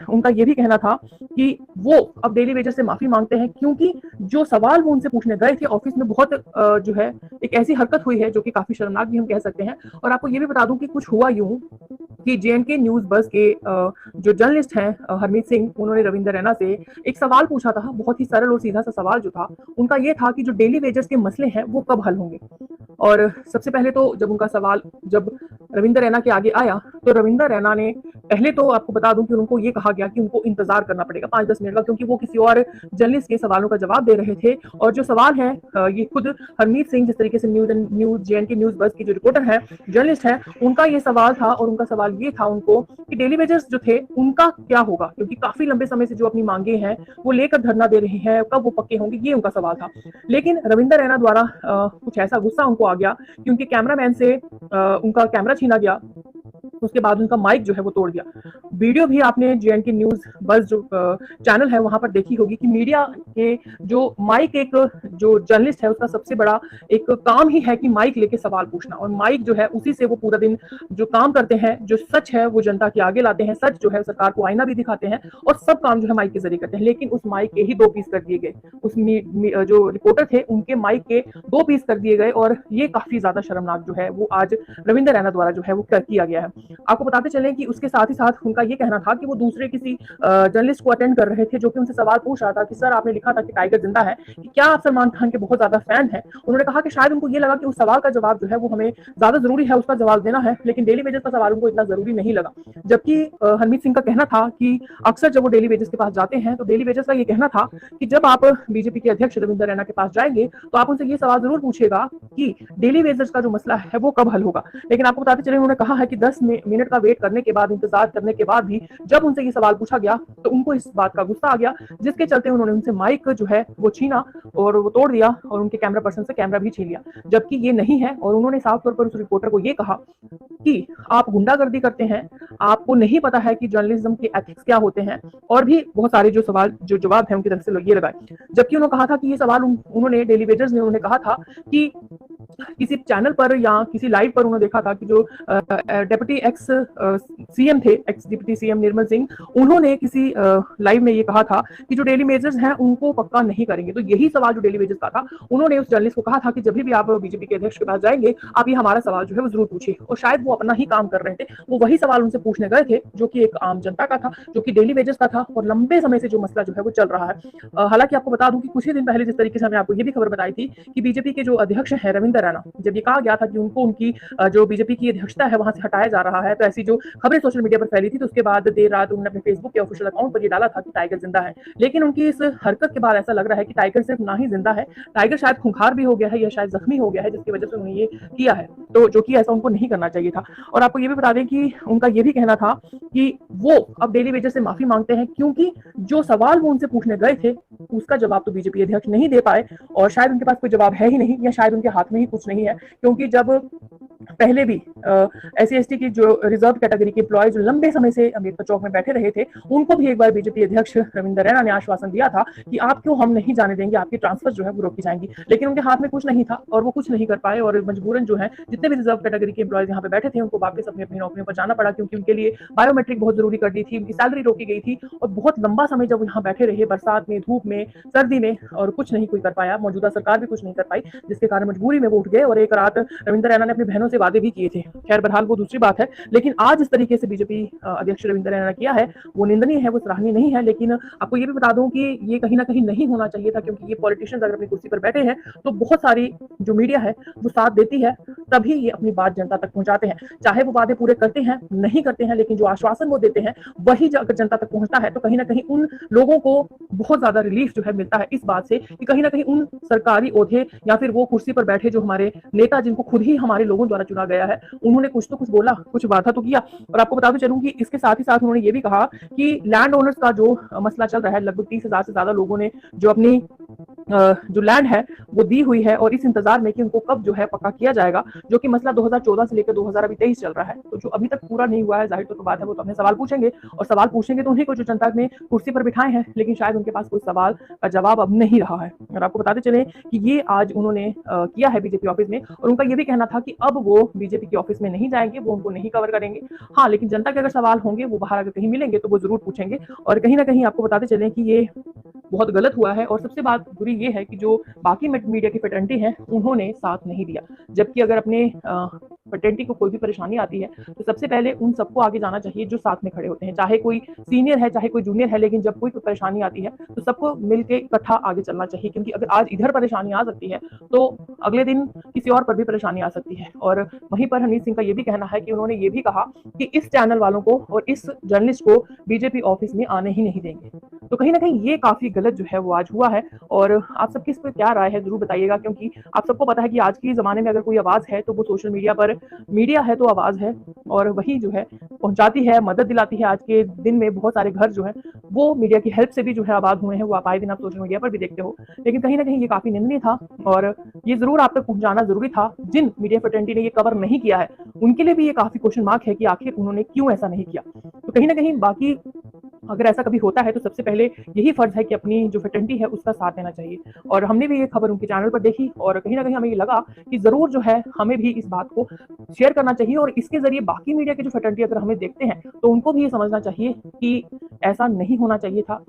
उनका ये भी कहना था कि वो अब डेली वेजर से माफी मांगते हैं, क्योंकि जो सवाल वो उनसे पूछने गए थे ऑफिस में, बहुत जो है एक ऐसी हरकत हुई है जो कि काफी शर्मनाक भी हम कह सकते हैं। और आपको ये भी बता दूं कि कुछ हुआ यूं कि जेएनके न्यूज बस के जो जर्नलिस्ट हैं हरमीत सिंह, उन्होंने रविंदर रैना से एक सवाल पूछा था, बहुत ही सरल और सीधा सा सवाल जो था उनका ये था कि जो डेली वेजर्स के मसले हैं वो कब हल होंगे। और सबसे पहले तो जब उनका सवाल जब रविंदर रैना के आगे आया तो रविंदर रैना ने पहले तो आपको बता दूं कि उनको ये कहा गया कि उनको इंतजार करना पड़ेगा 5-10 मिनट का, क्योंकि वो किसी और जर्नलिस्ट के सवालों का जवाब दे रहे थे। और जो सवाल है ये खुद हरमीत सिंह, जिस तरीके से न्यूज जेएनके न्यूज बस की जो रिपोर्टर है, जर्नलिस्ट है, उनका ये सवाल था। और उनका सवाल ये था उनको कि डेली वेजर्स जो थे उनका क्या होगा, क्योंकि काफी लंबे समय से जो अपनी मांगे हैं वो लेकर धरना दे रहे हैं, कब वो पक्के होंगे, ये उनका सवाल था। लेकिन रविंदर रैना द्वारा कुछ ऐसा गुस्सा उनको आ गया कि उनके कैमरामैन से उनका कैमरा छीना गया। उसके बाद उनका माइक जो है वो तोड़ दिया। वीडियो भी आपने जेएनके न्यूज बस जो चैनल है वहां पर देखी होगी कि मीडिया के जो माइक, एक जो जर्नलिस्ट है उसका सबसे बड़ा एक काम ही है कि माइक लेके सवाल पूछना, और माइक जो है उसी से वो पूरा दिन जो काम करते हैं, जो सच है वो जनता के आगे लाते हैं, सच जो है सरकार को आईना भी दिखाते हैं, और सब काम जो है माइक के जरिए करते हैं। लेकिन उस माइक के ही 2 पीस कर दिए गए, उस जो रिपोर्टर थे उनके माइक के 2 पीस कर दिए गए, और ये काफी ज्यादा शर्मनाक जो है वो आज रविंदर रैना द्वारा जो है वो किया गया है। आपको बताते चलें कि उसके साथ ही साथ उनका ये कहना था कि वो दूसरे किसी जर्नलिस्ट को अटेंड कर रहे थे जो कि उनसे सवाल पूछ रहा था कि सर आपने लिखा था कि टाइगर जिंदा है, कि क्या आप सलमान खान के बहुत ज्यादा फैन हैं। उन्होंने कहा कि शायद उनको ये लगा कि उस सवाल का जवाब जो है वो हमें ज्यादा जरूरी है, उसका जवाब देना है, लेकिन डेली वेजर्स का सवाल उनको इतना जरूरी नहीं लगा। जबकि हरमीत सिंह का कहना था कि अक्सर जब वो डेली वेजर्स के पास जाते हैं तो डेली वेजर्स का ये कहना था कि जब आप बीजेपी के अध्यक्ष रविंदर रैना के पास जाएंगे तो आप उनसे ये सवाल जरूर पूछेगा कि डेली वेजर्स का जो मसला है वो कब हल होगा। लेकिन आपको बताते चले उन्होंने कहा है कि 10 मिनट का वेट करने के बाद, इंतजार करने के बाद भी जब उनसे ये सवाल पूछा गया तो उनको इस बात का गुस्सा आ गया, जिसके चलते उन्होंने उनसे माइक जो है वो छीना और वो तोड़ दिया, और उनके कैमरा पर्सन से कैमरा भी छीन लिया। जबकि ये नहीं है, और उन्होंने साफ तौर पर उस रिपोर्टर को ये कहा कि आप गुंडागर्दी करते हैं, आपको नहीं पता है कि जर्नलिज्म के एथिक्स क्या होते हैं, और भी बहुत सारे जो सवाल जो जवाब है उनकी तरफ से ये लगाए। जबकि उन्होंने कहा था कि ये सवाल उन्होंने डेली वेजर्स ने उन्होंने कहा था कि किसी चैनल पर या किसी लाइव पर उन्होंने देखा था कि जो डेप्यूटी एक्स सीएम थे, x deputy CM Nirmal Singh, उन्होंने किसी लाइव में ये कहा था कि जो डेली वेजर्स हैं उनको पक्का नहीं करेंगे। तो यही सवाल जो डेली वेजर्स का था, उन्होंने उस जर्नलिस्ट को कहा था कि जब भी आप बीजेपी के अध्यक्ष के पास जाएंगे आप ये हमारा सवाल जो है वो जरूर पूछिए। और शायद वो अपना ही काम कर रहे थे, वो वही सवाल उनसे पूछने गए थे जो कि एक आम जनता का था, जो कि डेली वेजर्स का था, और लंबे समय से जो मसला जो है वो चल रहा है। हालांकि आपको बता दूं कि कुछ ही दिन पहले जिस तरीके से हमने आपको ये भी खबर बताई थी कि बीजेपी के जो अध्यक्ष है रविंदर रैना, जब ये कहा गया था कि उनको उनकी जो बीजेपी की अध्यक्षता है वहां से हटाया जा रहा है, तो ऐसी जो खबरें सोशल मीडिया पर फैली थी, तो उसके बाद देर रात उन्होंने अपने फेसबुक के ऑफिशियल अकाउंट पर ये डाला था कि टाइगर जिंदा है। लेकिन उनकी इस हरकत के बाद ऐसा लग रहा है कि टाइगर सिर्फ ना ही जिंदा है, टाइगर शायद खूंखार भी हो गया है या शायद जख्मी हो गया है, जिसकी वजह से उन्होंने ये किया है, तो जो कि ऐसा उनको नहीं करना चाहिए था। और आपको ये भी बता दें कि उनका ये भी कहना था कि वो अब डेली वेजर से माफी मांगते हैं, क्योंकि जो सवाल वो उनसे पूछने गए थे उसका जवाब तो बीजेपी अध्यक्ष नहीं दे पाए, और शायद उनके पास कोई जवाब है ही नहीं, या शायद उनके हाथ में ही कुछ नहीं है। क्योंकि जब पहले भी SC/ST की जो रिजर्व कैटेगरी के एम्प्लॉय जो लंबे समय से अम्बेडकर चौक में बैठे रहे थे, उनको भी एक बार बीजेपी अध्यक्ष रविंदर रैना ने आश्वासन दिया था कि आपको हम नहीं जाने देंगे, आपकी ट्रांसफर जो है वो रोकी जाएंगी। लेकिन उनके हाथ में कुछ नहीं था और वो कुछ नहीं कर पाए, और मजबूरन जो है जितने भी रिजर्व कैटेगरी के एम्प्लॉयज यहाँ पे बैठे थे उनको वापस अपनी अपनी नौकरियों पर जाना पड़ा, क्योंकि उनके लिए बायोमेट्रिक बहुत जरूरी कर दी थी, उनकी सैलरी रोकी गई थी, और बहुत लंबा समय जब वो यहाँ बैठे रहे, बरसात में, धूप में, सर्दी में, और कुछ नहीं कोई कर पाया, मौजूदा सरकार भी कुछ नहीं कर पाई, जिसके कारण मजबूरी में वो उठ गए। और एक रात रविंदर रैना ने अपनी बहनों से वादे भी किए थे। खैर बहरहाल वो दूसरी बात है, लेकिन आज इस तरीके से बीजेपी अध्यक्ष रविंदर रैना ने किया है वो निंदनीय है, वो सराहनीय नहीं है। लेकिन आपको ये भी बता दूं कि ये कहीं ना कहीं नहीं होना चाहिए था, क्योंकि ये पॉलिटिशियंस अगर अपनी कुर्सी पर बैठे हैं तो बहुत सारी जो मीडिया है वो साथ देती है, तभी ये अपनी बात जनता तक पहुंचाते हैं। चाहे वो वादे पूरे करते हैं नहीं करते हैं, लेकिन जो आश्वासन वो देते हैं वही अगर जनता तक पहुंचता है तो कहीं ना कहीं उन लोगों को बहुत ज्यादा रिलीफ जो है मिलता है इस बात से कि कहीं ना कहीं उन सरकारी ओहदे या फिर वो कुर्सी पर बैठे जो हमारे नेता, जिनको खुद ही हमारे लोगों द्वारा चुना गया है, उन्होंने कुछ तो कुछ बोला, कुछ वादा तो किया। और आपको बताते चलूं कि इसके साथ ही साथ उन्होंने ये भी कहा कि लैंड ओनर्स का जो मसला चल रहा है, लगभग 30,000 से ज्यादा लोगों ने जो अपनी जो लैंड है वो दी हुई है और इस इंतजार में कि उनको कब जो है पक्का किया जाएगा, जो कि मसला 2014 से लेकर 2023 चल रहा है। तो जो अभी तक पूरा नहीं हुआ है, जाहिर तो बात है, वो तो अपने सवाल पूछेंगे और सवाल पूछेंगे तो उन्हीं को जो जनता ने कुर्सी पर बिठाए हैं, लेकिन शायद उनके पास कोई सवाल का जवाब अब नहीं रहा है। और आपको बताते चले कि ये आज उन्होंने किया है बीजेपी ऑफिस में, और उनका ये भी कहना था कि अब वो बीजेपी के ऑफिस में नहीं जाएंगे, वो उनको नहीं कवर करेंगे। हाँ, लेकिन जनता के अगर सवाल होंगे वो बाहर अगर कहीं मिलेंगे तो वो जरूर पूछेंगे। और कहीं ना कहीं आपको बताते चले कि ये बहुत गलत हुआ है। और सबसे बात बुरी ये है कि जो बाकी मीडिया की फ्रेटर्निटी है उन्होंने साथ नहीं दिया, जबकि अगर अपने फ्रेटर्निटी को कोई भी परेशानी आती है तो सबसे पहले उन सबको आगे जाना चाहिए जो साथ में खड़े होते हैं, चाहे कोई सीनियर है चाहे कोई जूनियर है, लेकिन जब कोई परेशानी आती है तो सबको मिलकर इकट्ठा आगे चलना चाहिए, क्योंकि अगर आज इधर परेशानी आ सकती है तो अगले दिन किसी और पर भी परेशानी आ सकती है। और वहीं पर हनीफ सिंह का ये भी कहना है कि उन्होंने ये भी कहा कि इस चैनल वालों को और इस जर्नलिस्ट को बीजेपी ऑफिस में आने ही नहीं देंगे। तो कहीं ना कहीं ये काफी गलत जो है वो आज हुआ है। और आप सबकी इस पर क्या राय है जरूर बताइएगा, क्योंकि आप सबको पता है कि आज के जमाने में अगर कोई आवाज है तो वो सोशल मीडिया पर, मीडिया है तो आवाज है, और वही जो है पहुंचाती है, मदद दिलाती है। आज के दिन में बहुत सारे घर जो है वो मीडिया की हेल्प से भी जो है आबाद हुए हैं, वो आप आए दिन आप सोशल मीडिया पर भी देखते हो। लेकिन कहीं ना कहीं ये काफी निंदनीय था और ये जरूर आप तक पहुंचाना जरूरी था। जिन मीडिया फ्रेटर्निटी ने ये कवर नहीं किया है उनके लिए भी ये काफी क्वेश्चन मार्क है कि आखिर उन्होंने क्यों ऐसा नहीं किया। तो कहीं ना कहीं बाकी अगर ऐसा कभी होता है तो सबसे पहले यही फर्ज है कि अपनी जो फ्रेटर्निटी है उसका साथ देना चाहिए। और हमने भी ये खबर उनके चैनल पर देखी और कहीं ना कहीं हमें ये लगा कि जरूर जो है हमें भी इस बात को शेयर करना चाहिए, और इसके जरिए बाकी मीडिया की जो फ्रेटर्निटी अगर हमें देखते हैं तो उनको भी ये समझना चाहिए कि ऐसा नहीं होना चाहिए था।